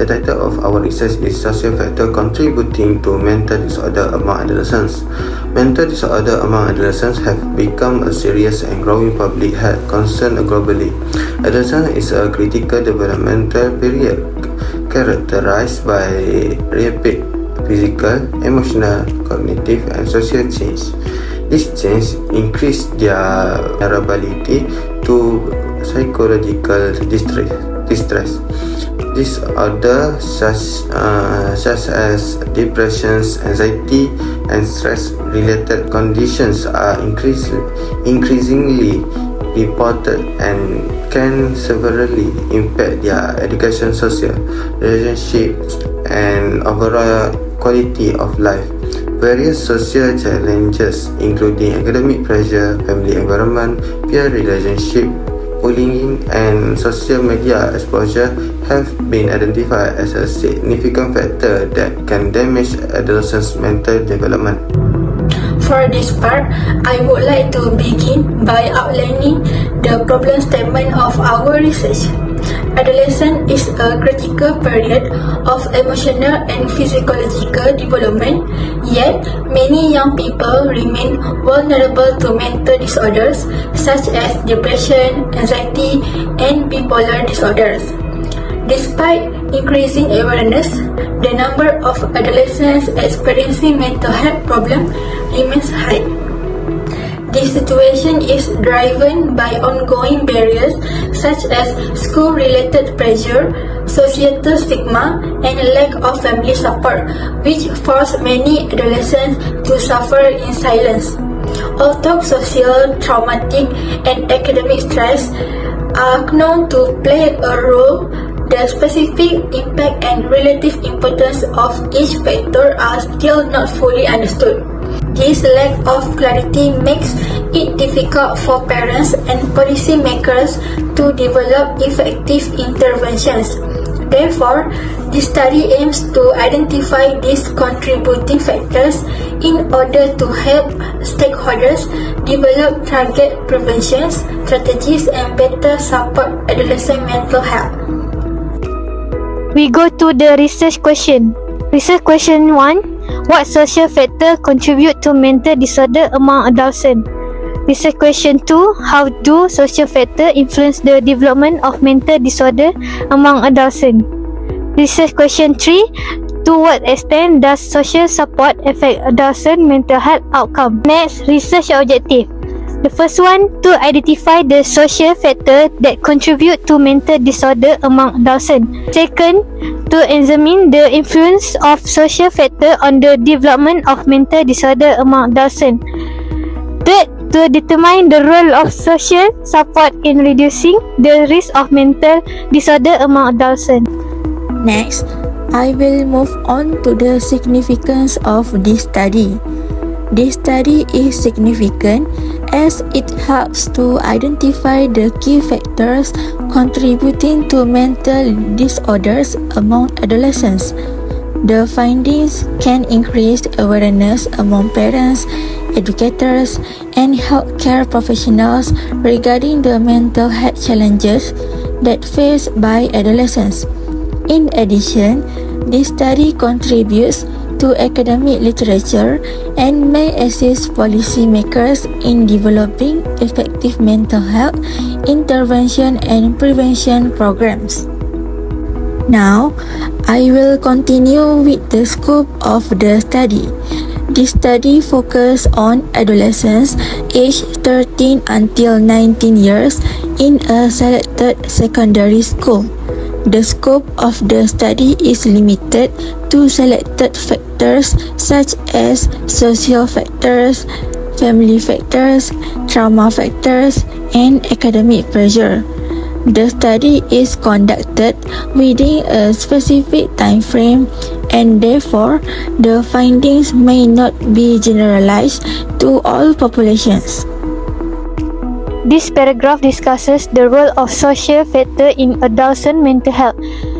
The title of our research is Social Factor Contributing to Mental Disorder Among Adolescents. Mental disorder among adolescents have become a serious and growing public health concern globally. Adolescence is a critical developmental period characterized by rapid physical, emotional, cognitive, and social change. This change increase their vulnerability to psychological distress. Disorders such as depression, anxiety, and stress-related conditions are increasingly reported and can severely impact their education, social relationships, and overall quality of life. Various social challenges, including academic pressure, family environment, peer relationship, bullying, and social media exposure have been identified as a significant factor that can damage adolescents' mental development. For this part, I would like to begin by outlining the problem statement of our research. Adolescence is a critical period of emotional and physiological development, yet many young people remain vulnerable to mental disorders such as depression, anxiety, and bipolar disorders. Despite increasing awareness, the number of adolescents experiencing mental health problems remains high. This situation is driven by ongoing barriers such as school-related pressure, societal stigma, and lack of family support, which force many adolescents to suffer in silence. Although social, traumatic, and academic stress are known to play a role, the specific impact and relative importance of each factor are still not fully understood. This lack of clarity makes it difficult for parents and policymakers to develop effective interventions. Therefore, this study aims to identify these contributing factors in order to help stakeholders develop target prevention strategies and better support adolescent mental health. We go to the research question. Research question 1. What social factor contribute to mental disorder among adolescents? Research question 2. How do social factor influence the development of mental disorder among adolescents? Research question 3. To what extent does social support affect adolescent mental health outcome? Next, research objective. The first one, to identify the social factor that contribute to mental disorder among adolescents. Second, to examine the influence of social factor on the development of mental disorder among adolescents. Third, to determine the role of social support in reducing the risk of mental disorder among adolescents. Next, I will move on to the significance of this study. This study is significant as it helps to identify the key factors contributing to mental disorders among adolescents. The findings can increase awareness among parents, educators, and healthcare professionals regarding the mental health challenges that faced by adolescents. In addition, this study contributes to academic literature and may assist policymakers in developing effective mental health intervention and prevention programs. Now, I will continue with the scope of the study. This study focused on adolescents aged 13 until 19 years in a selected secondary school. The scope of the study is limited to selected factors such as social factors, family factors, trauma factors, and academic pressure. The study is conducted within a specific time frame and therefore the findings may not be generalized to all populations. This paragraph discusses the role of social factor in adolescent mental health.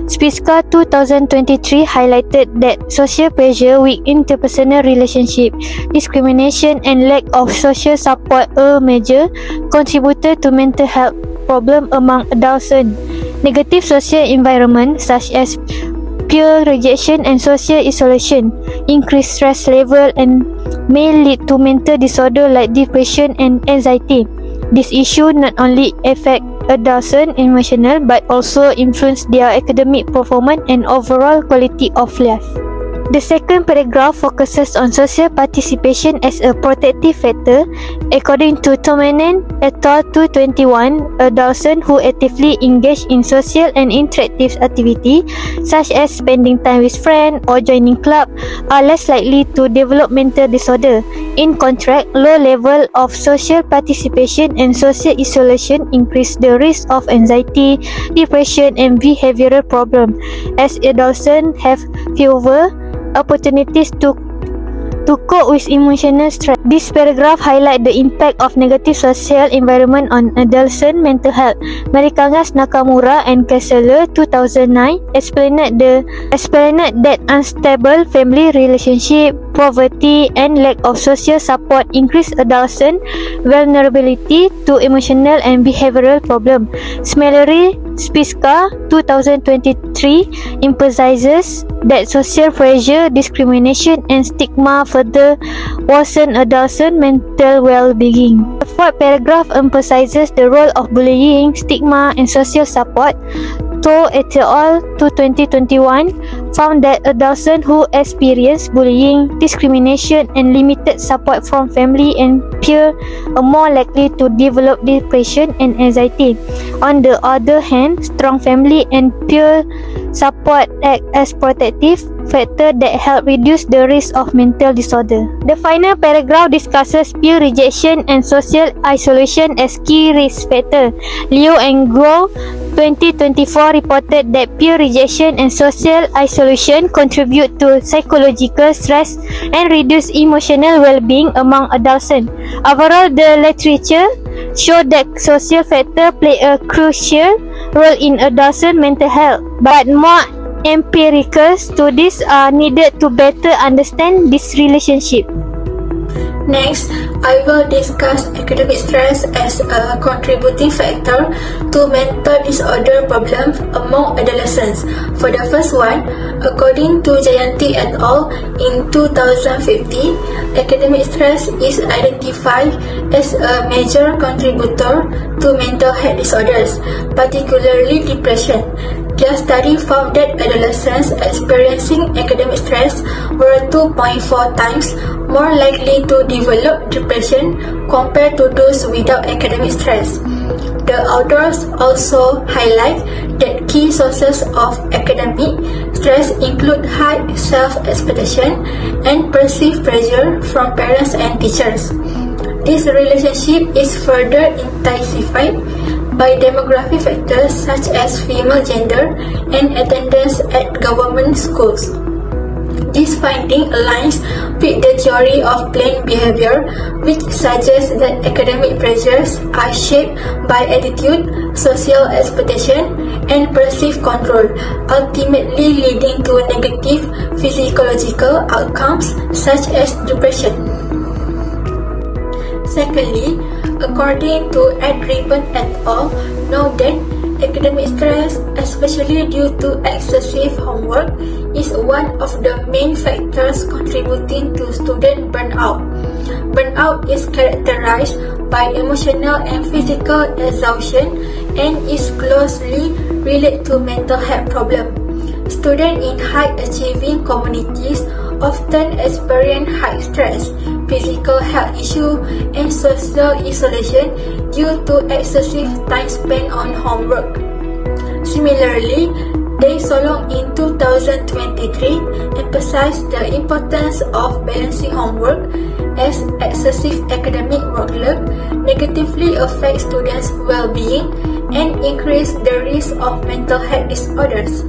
SPISCA 2023 highlighted that social pressure, weak interpersonal relationship, discrimination, and lack of social support are major contributor to mental health problem among adolescents. Negative social environment such as peer rejection and social isolation, increased stress level, and may lead to mental disorder like depression and anxiety. This issue not only affect adolescent emotional but also influence their academic performance and overall quality of life. The second paragraph focuses on social participation as a protective factor. According to Tomanen et al. 2021, adolescents who actively engage in social and interactive activity, such as spending time with friends or joining club, are less likely to develop mental disorder. In contrast, low level of social participation and social isolation increase the risk of anxiety, depression, and behavioral problems, as adolescents have fewer opportunities to cope with emotional stress. This paragraph highlights the impact of negative social environment on adolescent mental health. Marikangas, Nakamura, and Kessler 2009 explained that unstable family relationship, poverty, and lack of social support increase adolescent vulnerability to emotional and behavioral problems. Smellery Spiska 2023 emphasizes that social pressure, discrimination, and stigma further worsen adolescent mental well-being. The fourth paragraph emphasizes the role of bullying, stigma, and social support. To et al. 2021 found that adolescents who experience bullying, discrimination, and limited support from family and peers are more likely to develop depression and anxiety. On the other hand, strong family and peer support act as protective factor that help reduce the risk of mental disorder. The final paragraph discusses peer rejection and social isolation as key risk factor. Liu and Guo 2024 reported that peer rejection and social isolation contribute to psychological stress and reduce emotional well-being among adolescents. Overall, the literature showed that social factors play a crucial role in adolescent mental health, but more empirical studies are needed to better understand this relationship. Next, I will discuss academic stress as a contributing factor to mental disorder problems among adolescents. For the first one, according to Jayanti et al. In 2015, academic stress is identified as a major contributor to mental health disorders, particularly depression. Their study found that adolescents experiencing academic stress were 2.4 times more likely to develop depression compared to those without academic stress. The authors also highlight that key sources of academic stress include high self-expectation and perceived pressure from parents and teachers. This relationship is further intensified by demographic factors such as female gender and attendance at government schools. This finding aligns with the theory of planned behavior, which suggests that academic pressures are shaped by attitude, social expectation, and perceived control, ultimately leading to negative physiological outcomes such as depression. Secondly, according to Ed Ribbon et al., note that academic stress, especially due to excessive homework, is one of the main factors contributing to student burnout. Burnout is characterized by emotional and physical exhaustion and is closely related to mental health problems. Students in high-achieving communities often experience high stress, physical health issues, and social isolation due to excessive time spent on homework. Similarly, Day Solong in 2023 emphasized the importance of balancing homework as excessive academic workload negatively affects students' well-being and increases the risk of mental health disorders.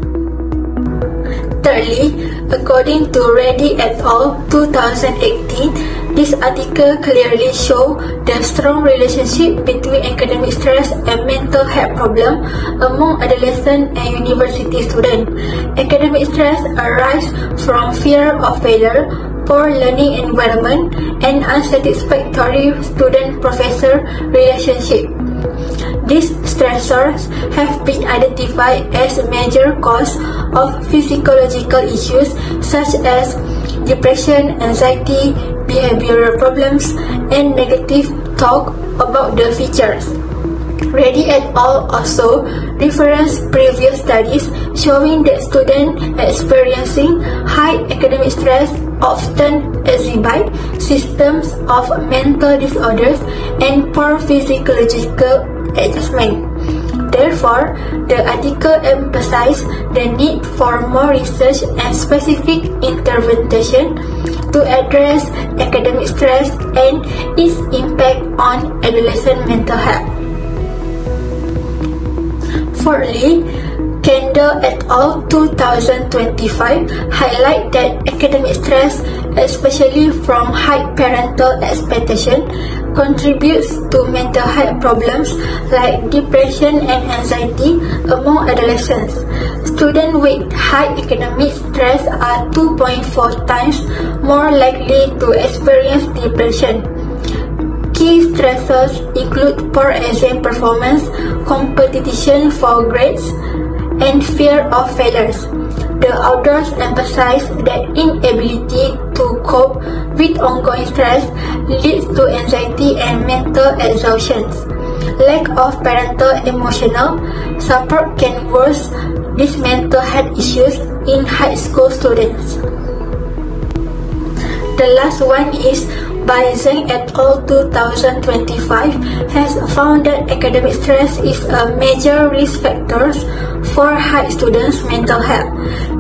Thirdly, according to Reddy et al. 2018, this article clearly shows the strong relationship between academic stress and mental health problems among adolescent and university students. Academic stress arises from fear of failure, poor learning environment, and unsatisfactory student-professor relationship. These stressors have been identified as a major cause of physiological issues such as depression, anxiety, behavioral problems, and negative talk about the features. Reddy et al. Also referenced previous studies showing that students experiencing high academic stress often exhibit symptoms of mental disorders and poor physiological adjustment. Therefore, the article emphasized the need for more research and specific intervention to address academic stress and its impact on adolescent mental health. Fourthly, Kendall et al. 2025 highlight that academic stress, especially from high parental expectation, contributes to mental health problems like depression and anxiety among adolescents. Students with high academic stress are 2.4 times more likely to experience depression. Key stressors include poor exam performance, competition for grades, and fear of failures. The authors emphasize that inability to cope with ongoing stress leads to anxiety and mental exhaustion. Lack of parental emotional support can worsen these mental health issues in high school students. The last one is by Zhang et al. 2025 has found that academic stress is a major risk factor for high students' mental health.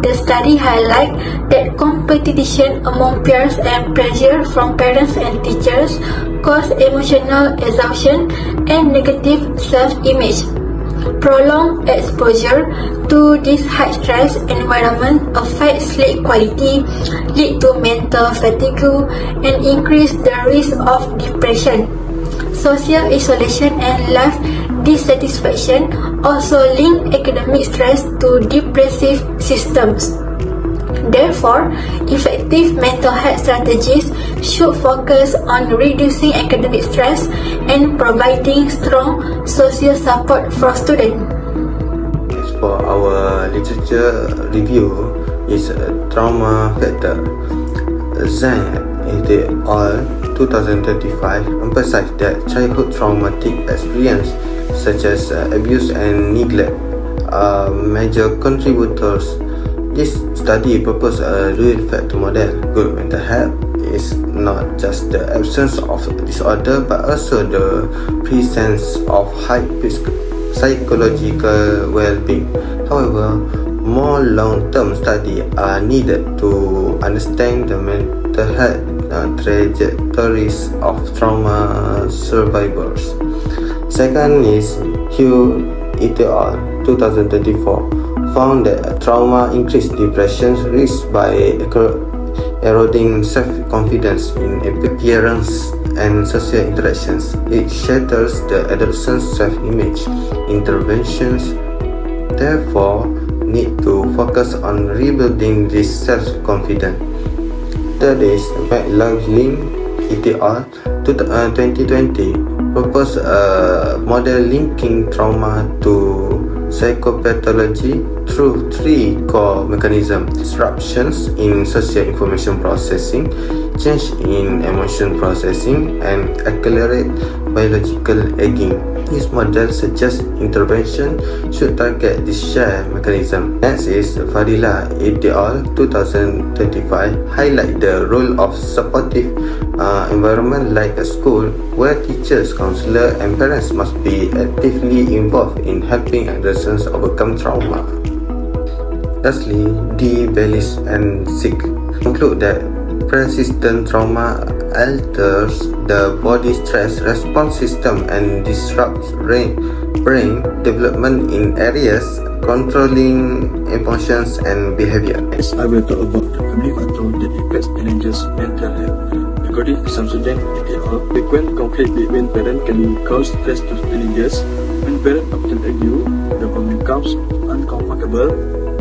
The study highlights that competition among peers and pressure from parents and teachers cause emotional exhaustion and negative self-image. Prolonged exposure to this high-stress environment affects sleep quality, lead to mental fatigue, and increase the risk of depression. Social isolation and life dissatisfaction also link academic stress to depressive symptoms. Therefore, effective mental health strategies should focus on reducing academic stress and providing strong social support for students. For our literature review is trauma factor. Zhang et al. 2035 emphasized that childhood traumatic experience such as abuse and neglect are major contributors. This study proposed a real factor model. Good mental health is not just the absence of disorder but also the presence of high psychological well-being. However, more long-term studies are needed to understand the mental health trajectories of trauma survivors. Second is Hugh et al. 2024 found that trauma increased depression risk by eroding self-confidence in appearance and social interactions. It shatters the adolescent's self-image. Interventions therefore need to focus on rebuilding this self-confidence. Third is McLaughlin et al. 2020 proposed a model linking trauma to psychopathology through three core mechanisms: disruptions in social information processing, change in emotion processing, and accelerate biological aging. This model suggests intervention should target this shared mechanism. Next is Fadila et al. 2025 highlight the role of supportive environment like a school where teachers, counselors, and parents must be actively involved in helping adolescents overcome trauma. Lastly, D. Bellis and Sick conclude that persistent trauma alters the body stress response system and disrupts brain development in areas controlling emotions and behavior. Next, I will talk about the family factor that affects teenagers' mental health. According to some students, frequent conflict between parents can cause stress to teenagers. When parents often argue, the family becomes uncomfortable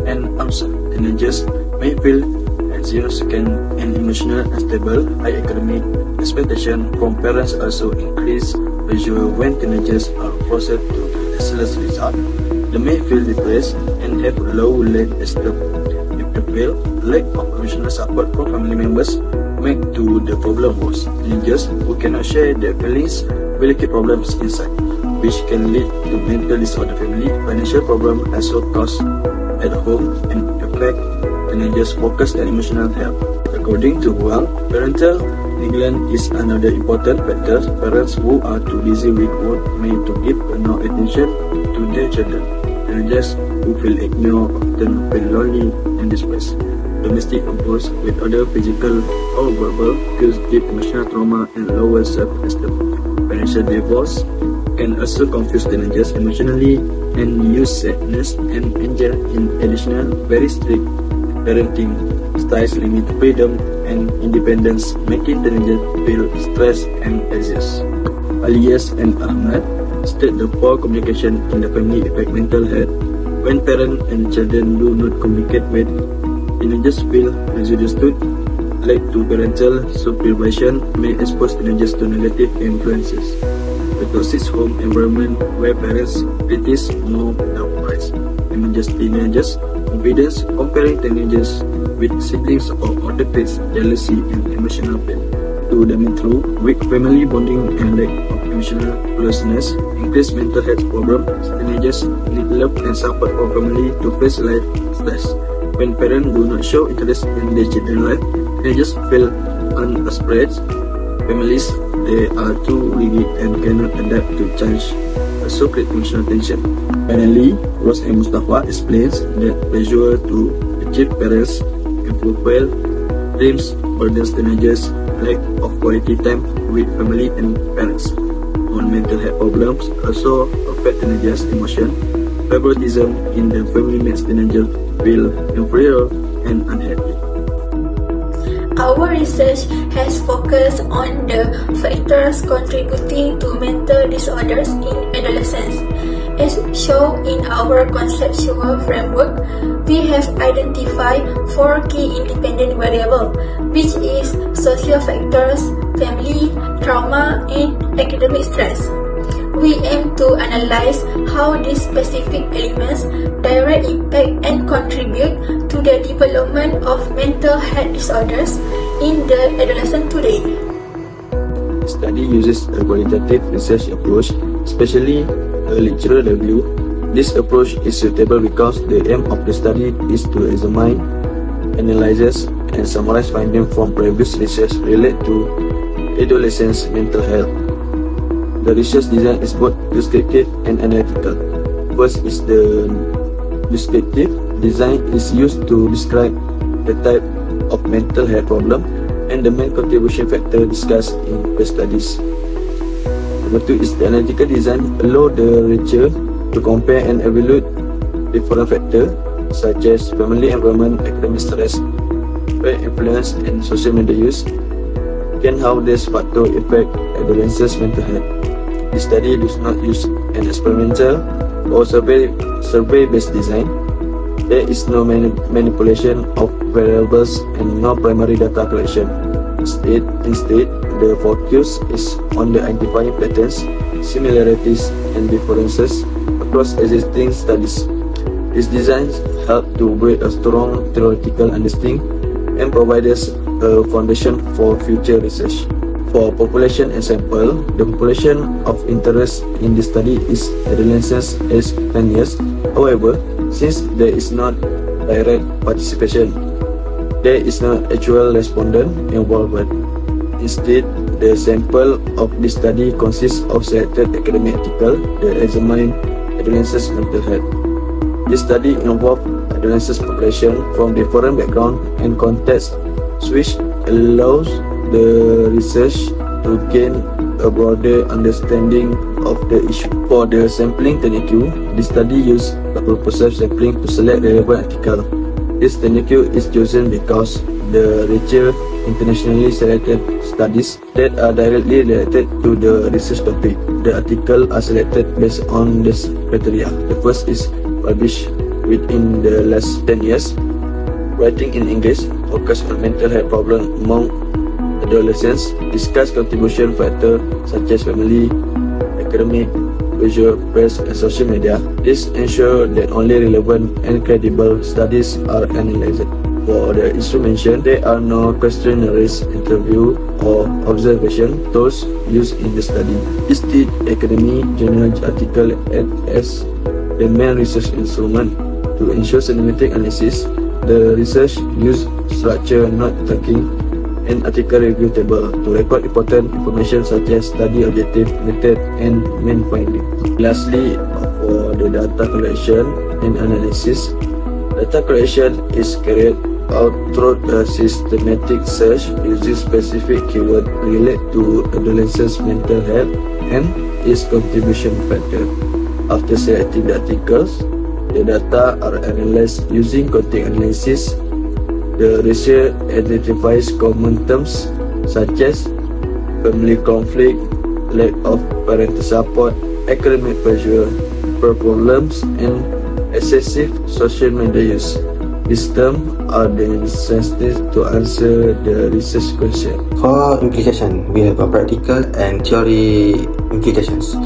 and upset. Teenagers may feel anxious and emotionally unstable. High academic expectation from parents also increase pressure when teenagers are forced to the excellent result. They may feel depressed and have low self-esteem. If they feel lack of emotional support from family members make to the problem worse. Teenagers who cannot share their feelings will keep problems inside, which can lead to mental disorder. Family financial problem also cause at home and affect teenagers' focus and emotional health. According to Wang, parental neglect is another important factor. Parents who are too busy with work may to give no attention to their children. Teenagers who feel ignored often feel lonely and depressed. Domestic abuse with other physical or verbal cause deep emotional trauma and lower self-esteem. Financial divorce can also confuse teenagers emotionally and use sadness and anger in additional very strict parenting styles limit freedom and independence, making teenagers feel stressed and anxious. Alias and Ahmad state the poor communication in the family affect mental health. When parents and children do not communicate well, teenagers feel misunderstood. Lack to parental supervision may expose teenagers to negative influences. The toxic home environment where parents criticize more than advice damages teenagers' confidence. Comparing teenagers with siblings or other traits, jealousy and emotional pain. To the through weak family bonding and lack of emotional closeness, increased mental health problems. Teenagers need love and support from family to face life stress. When parents do not show interest in their children's life, teenagers feel unaspirated. Families, they are too rigid and cannot adapt to change, also create emotional tension. Finally, Rose and Mustafa explains that pressure to achieve parents and fulfill dreams burdens teenagers. Lack of quality time with family and parents. On mental health problems also affect teenagers' emotion. Favoritism in the family makes teenagers feel inferior and unhappy. Our research has focused on the factors contributing to mental disorders in adolescence. As shown in our conceptual framework, we have identified 4 key independent variables, which is social factors, family, trauma, and academic stress. We aim to analyze how these specific elements direct impact and contribute to the development of mental health disorders in the adolescent today. The study uses a qualitative research approach, especially a literature review. This approach is suitable because the aim of the study is to examine, analyze, and summarize findings from previous research related to adolescents' mental health. The research design is both descriptive and analytical. First is the descriptive design is used to describe the type of mental health problem and the main contribution factor discussed in the studies. Number 2 is the analytical design, allow the researcher to compare and evaluate different factors such as family environment, academic stress, peer influence, and social media use, and how these factors affect adolescents' mental health. The study does not use an experimental or survey-based design. There is no manipulation of variables and no primary data collection. Instead, the focus is on the identifying patterns, similarities, and differences across existing studies. These designs help to build a strong theoretical understanding and provide us a foundation for future research. For population and sample, the population of interest in this study is adolescents aged 10 years. However, since there is not direct participation, there is no actual respondent involved. Instead, the sample of this study consists of selected academic articles that examine adolescents' mental health. This study involved adolescents population from different backgrounds and contexts, which allows the research to gain a broader understanding of the issue. For the sampling technique, the study used a purposive sampling to select relevant articles. This technique is chosen because the researcher internationally selected studies that are directly related to the research topic. The articles are selected based on this criteria. The first is published within the last 10 years. Writing in English, focus on mental health problems among adolescents, discuss contribution factors such as family, academic, visual press, and social media. This ensures that only relevant and credible studies are analyzed. For the instrumentation, there are no questionnaires, interview, or observation tools used in the study. Instead, academic journal article act as the main research instrument. To ensure systematic analysis, the research use structure note taking and article review table to record important information such as study objective, method, and main finding. Lastly, for the data collection and analysis, data collection is carried out through a systematic search using specific keyword related to adolescents' mental health and its contribution factor. After selecting the articles, the data are analyzed using content analysis. The research identifies common terms such as family conflict, lack of parental support, academic pressure, problems, and excessive social media use. These terms are then sensitive to answer the research question. For implication, we have a practical and theory implications.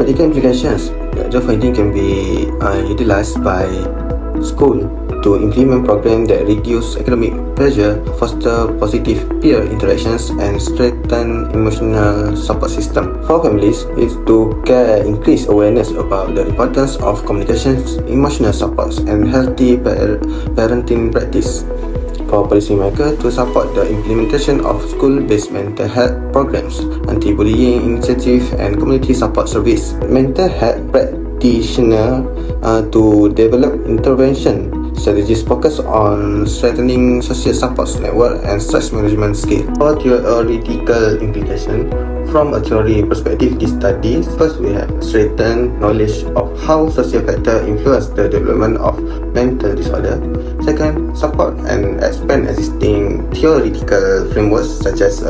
Practical implications, the finding can be utilized by school to implement programs that reduce academic pressure, foster positive peer interactions, and strengthen emotional support system. For families, is to increase awareness about the importance of communications, emotional supports, and healthy parenting practice. For policymakers, to support the implementation of school-based mental health programs, anti-bullying initiative, and community support service. Mental health practitioner to develop intervention strategies focus on strengthening social support network and stress management skills. For theoretical implication, from a theory perspective, these studies, first we have strengthened knowledge of how social factors influence the development of mental disorder. Second, support and expand existing theoretical frameworks such as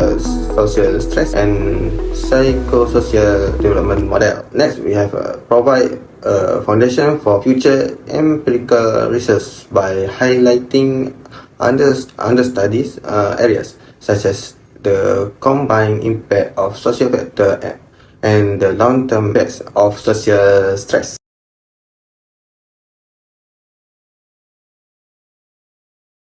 social stress and psychosocial development model. Next, we have provide a foundation for future empirical research by highlighting understudied areas such as the combined impact of social factor and the long-term effects of social stress.